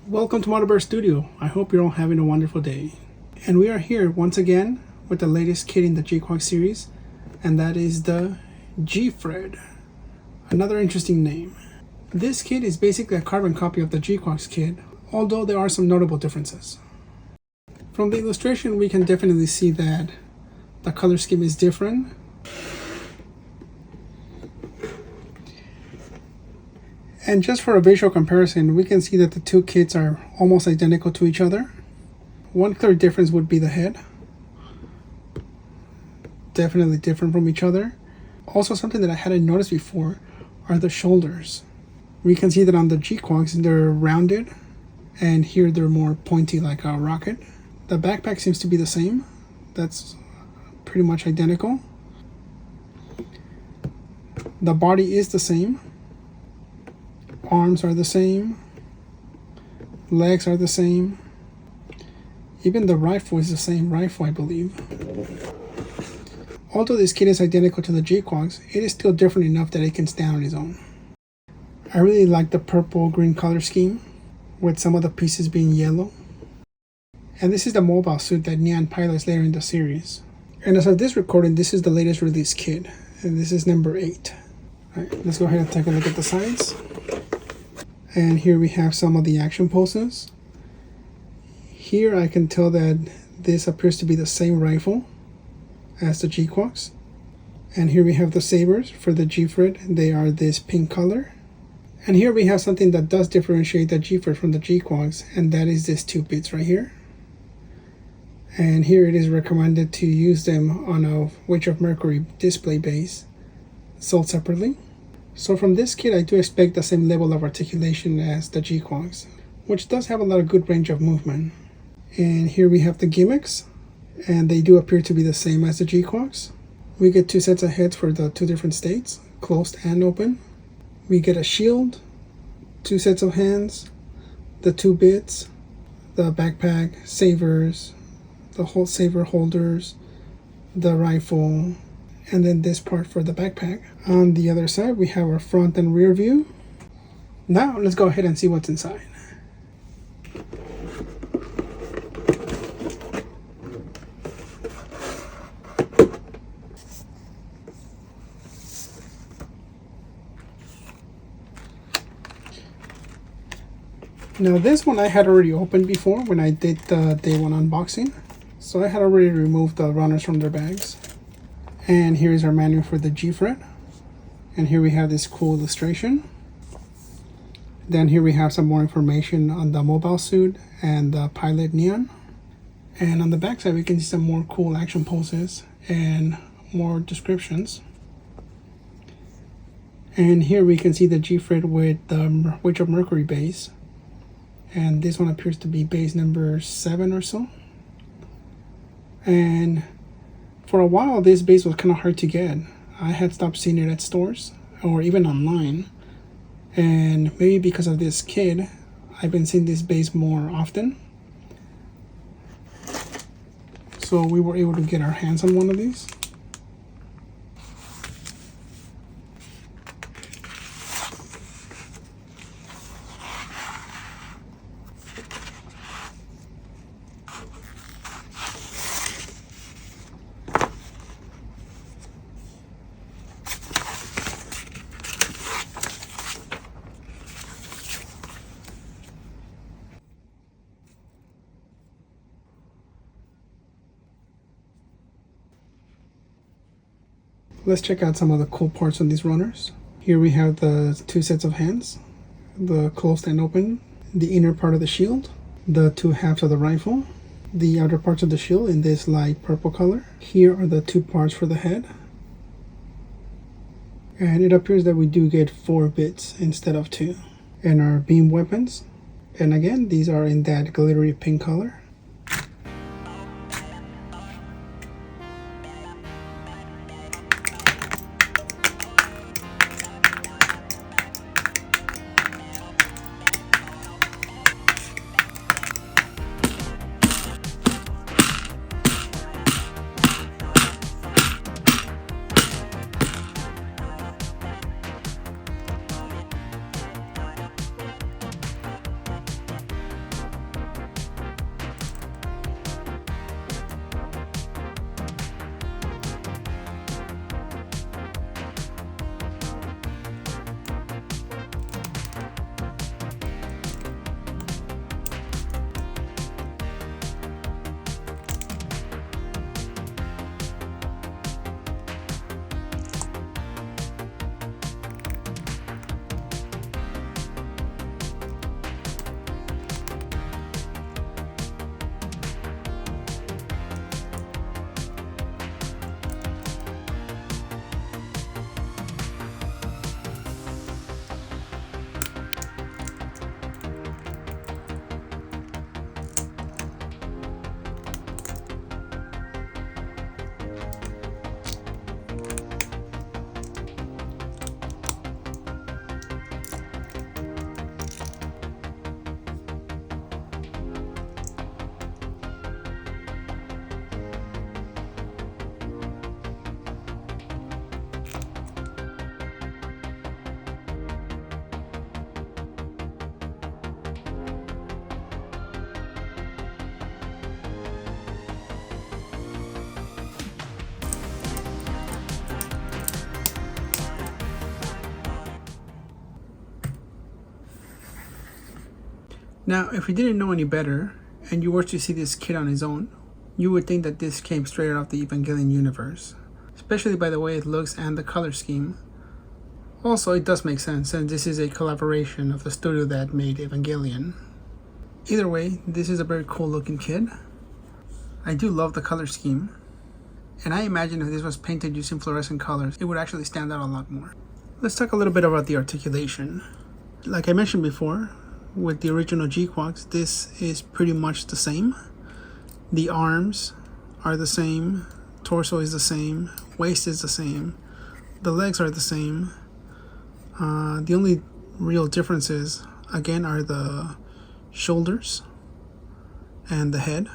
Welcome to Motherbear Studio. I hope you're all having a wonderful day. And we are here once again with the latest kit in the GQuuuuuuuX series, and that is the GFreD. Another interesting name. This kit is basically a carbon copy of the GQuuuuuuuX kit, although there are some notable differences. From the illustration, we can definitely see that the color scheme is different. And just for a visual comparison, we can see that the two kits are almost identical to each other. One clear difference would be the head. Definitely different from each other. Also, something that I hadn't noticed before are the shoulders. We can see that on the GQuuuuuuuX they're rounded, and here they're more pointy like a rocket. The backpack seems to be the same. That's pretty much identical. The body is the same. Arms are the same, legs are the same, even the rifle is the same rifle, I believe. Although this kit is identical to the GQuuuuuuuX, it is still different enough that it can stand on its own. I really like the purple-green color scheme, with some of the pieces being yellow. And this is the mobile suit that Neon pilots later in the series. And as of this recording, this is the latest release kit, and this is number 8. Alright, let's go ahead and take a look at the sides. And here we have some of the action poses. Here I can tell that this appears to be the same rifle as the GQuuuuuuuX. And here we have the sabers for the GFreD. They are this pink color. And here we have something that does differentiate the GFreD from the GQuuuuuuX, and that is this 2 bits right here. And here it is recommended to use them on a Witch of Mercury display base, sold separately. So from this kit, I do expect the same level of articulation as the GQuuuuuuuX, which does have a lot of good range of movement. And here we have the gimmicks, and they do appear to be the same as the GQuuuuuuuX. We get 2 sets of heads for the 2 different states, closed and open. We get a shield, 2 sets of hands, the 2 bits, the backpack, sabers, the whole saber holders, the rifle, and then this part for the backpack. On the other side, we have our front and rear view. Now, let's go ahead and see what's inside. Now, this one I had already opened before when I did the day 1 unboxing. So I had already removed the runners from their bags. And here is our manual for the GFreD. And here we have this cool illustration. Then here we have some more information on the mobile suit and the pilot Neon. And on the back side we can see some more cool action poses and more descriptions. And here we can see the GFreD with the Witch of Mercury base. And this one appears to be base number 7 or so. And for a while, this base was kind of hard to get. I had stopped seeing it at stores or even online. And maybe because of this kit, I've been seeing this base more often. So we were able to get our hands on one of these. Let's check out some of the cool parts on these runners. Here we have the 2 sets of hands, the closed and open, the inner part of the shield, the 2 halves of the rifle, the outer parts of the shield in this light purple color. Here are the 2 parts for the head. And it appears that we do get 4 bits instead of 2. And our beam weapons. And again, these are in that glittery pink color. Now, if you didn't know any better, and you were to see this kid on his own, you would think that this came straight out of the Evangelion universe, especially by the way it looks and the color scheme. Also, it does make sense, and this is a collaboration of the studio that made Evangelion. Either way, this is a very cool looking kid. I do love the color scheme, and I imagine if this was painted using fluorescent colors, it would actually stand out a lot more. Let's talk a little bit about the articulation. Like I mentioned before, with the original GQuuuuuuuX, this is pretty much the same. The arms are the same, torso is the same, waist is the same, the legs are the same. The only real differences, again, are the shoulders and the head.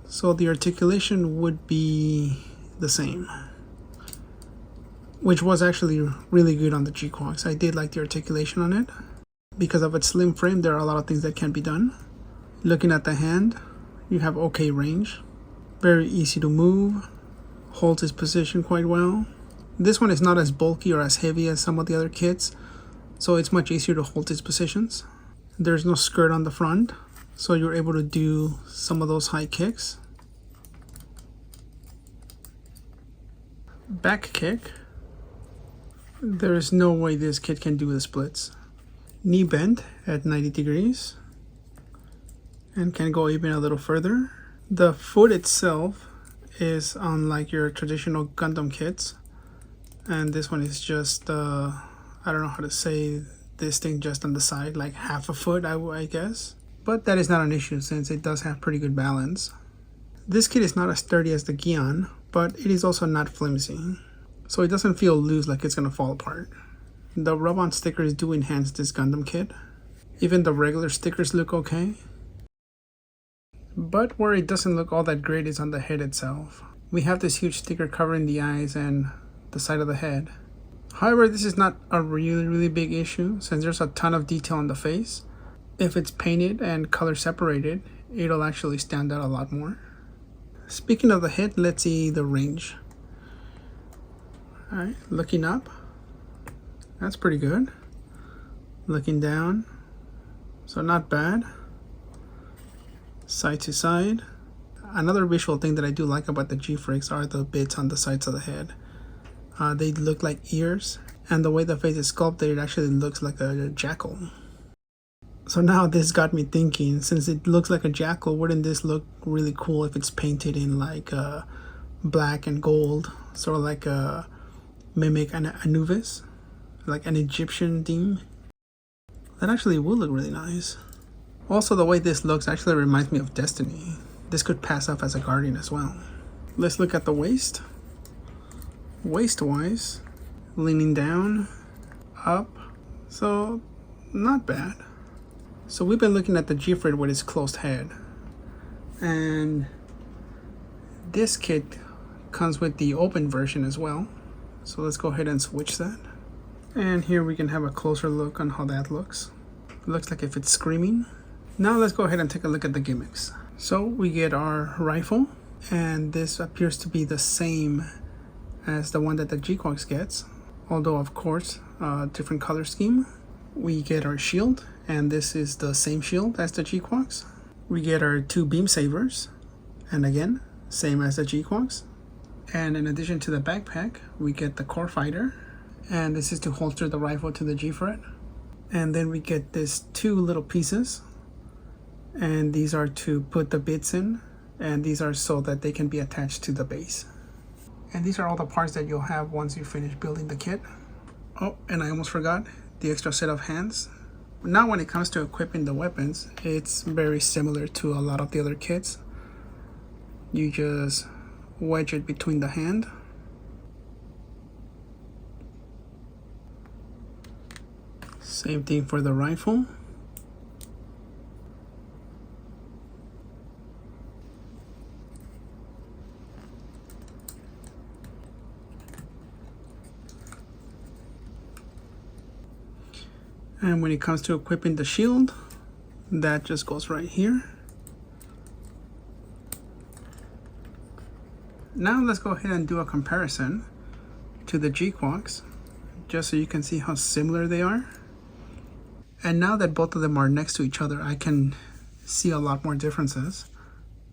So the articulation would be the same, which was actually really good on the GQuuuuuuX. I did like the articulation on it. Because of its slim frame, there are a lot of things that can be done. Looking at the hand, you have okay range. Very easy to move. Holds its position quite well. This one is not as bulky or as heavy as some of the other kits, so it's much easier to hold its positions. There's no skirt on the front, so you're able to do some of those high kicks. Back kick. There is no way this kit can do the splits. Knee bend at 90 degrees and can go even a little further. The foot itself is unlike your traditional Gundam kits, and this one is just I don't know how to say this thing, just on the side, like half a foot, I guess, but that is not an issue since it does have pretty good balance. This kit is not as sturdy as the Gion, but it is also not flimsy, so it doesn't feel loose like it's gonna fall apart. The rub-on stickers do enhance this Gundam kit. Even the regular stickers look okay. But where it doesn't look all that great is on the head itself. We have this huge sticker covering the eyes and the side of the head. However, this is not a really big issue since there's a ton of detail on the face. If it's painted and color separated, it'll actually stand out a lot more. Speaking of the head, let's see the range. Alright, looking up. That's pretty good. Looking down, so not bad. Side to side. Another visual thing that I do like about the GFreDs are the bits on the sides of the head. They look like ears, and the way the face is sculpted, it actually looks like a jackal. So now this got me thinking, since it looks like a jackal, wouldn't this look really cool if it's painted in like black and gold, sort of like a mimic an Anubis, like an Egyptian theme? That actually would look really nice. Also, the way this looks actually reminds me of Destiny. This could pass off as a guardian as well. Let's look at the waist. Waist-wise, leaning down, up, so not bad. So we've been looking at the GFreD with its closed head, and this kit comes with the open version as well. So let's go ahead and switch that. And here we can have a closer look on how that looks. It looks like if it's screaming. Now let's go ahead and take a look at the gimmicks. So we get our rifle, and this appears to be the same as the one that the GQuuuuuuX gets, although of course different color scheme. We get our shield, and this is the same shield as the GQuuuuuuX. We get our 2 beam sabers, and again same as the GQuuuuuuX. And in addition to the backpack, we get the core fighter, and this is to holster the rifle to the GFreD. And then we get these 2 little pieces, and these are to put the bits in, and these are so that they can be attached to the base. And these are all the parts that you'll have once you finish building the kit. Oh, and I almost forgot the extra set of hands. Now when it comes to equipping the weapons, it's very similar to a lot of the other kits. You just wedge it between the hand. Same thing for the rifle. And when it comes to equipping the shield, that just goes right here. Now let's go ahead and do a comparison to the GQuuuuuuX, just so you can see how similar they are. And now that both of them are next to each other, I can see a lot more differences.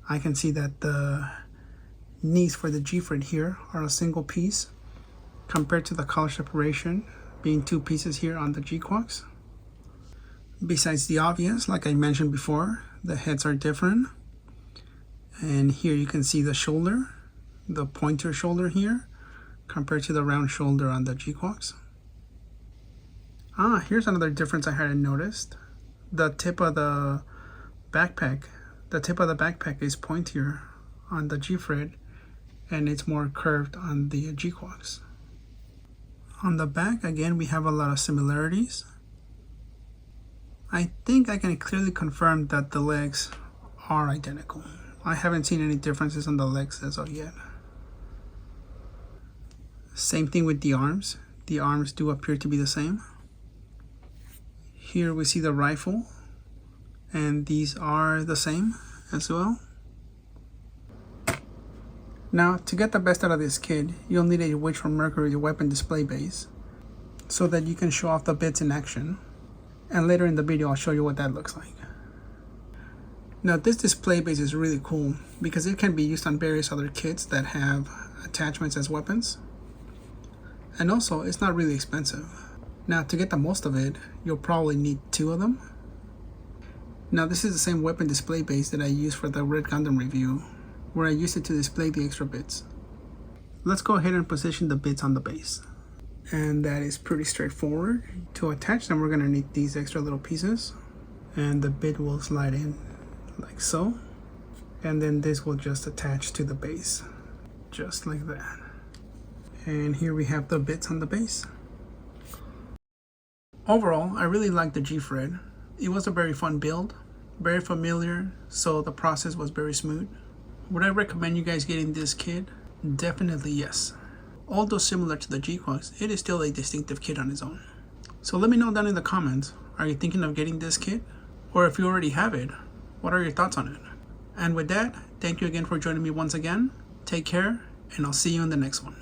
I can see that the knees for the GFreD here are a single piece compared to the color separation being 2 pieces here on the GQuuuuuuX. Besides the obvious, like I mentioned before, the heads are different. And here you can see the shoulder, the pointer shoulder here, compared to the round shoulder on the GQuuuuuuX. Here's another difference I hadn't noticed. The tip of the backpack is pointier on the GFreD, and it's more curved on the GQuuuuuuX. On the back, again, we have a lot of similarities. I think I can clearly confirm that the legs are identical. I haven't seen any differences on the legs as of yet. Same thing with the arms. The arms do appear to be the same. Here we see the rifle, and these are the same as well. Now, to get the best out of this kit, you'll need a Witch from Mercury weapon display base so that you can show off the bits in action. And later in the video, I'll show you what that looks like. Now, this display base is really cool because it can be used on various other kits that have attachments as weapons. And also, it's not really expensive. Now, to get the most of it, you'll probably need 2 of them. Now, this is the same weapon display base that I used for the Red Gundam review, where I used it to display the extra bits. Let's go ahead and position the bits on the base. And that is pretty straightforward. To attach them, we're going to need these extra little pieces. And the bit will slide in like so. And then this will just attach to the base, just like that. And here we have the bits on the base. Overall, I really like the GFreD. It was a very fun build, very familiar, so the process was very smooth. Would I recommend you guys getting this kit? Definitely yes. Although similar to the GQuuuuuuX, it is still a distinctive kit on its own. So let me know down in the comments, are you thinking of getting this kit? Or if you already have it, what are your thoughts on it? And with that, thank you again for joining me once again. Take care, and I'll see you in the next one.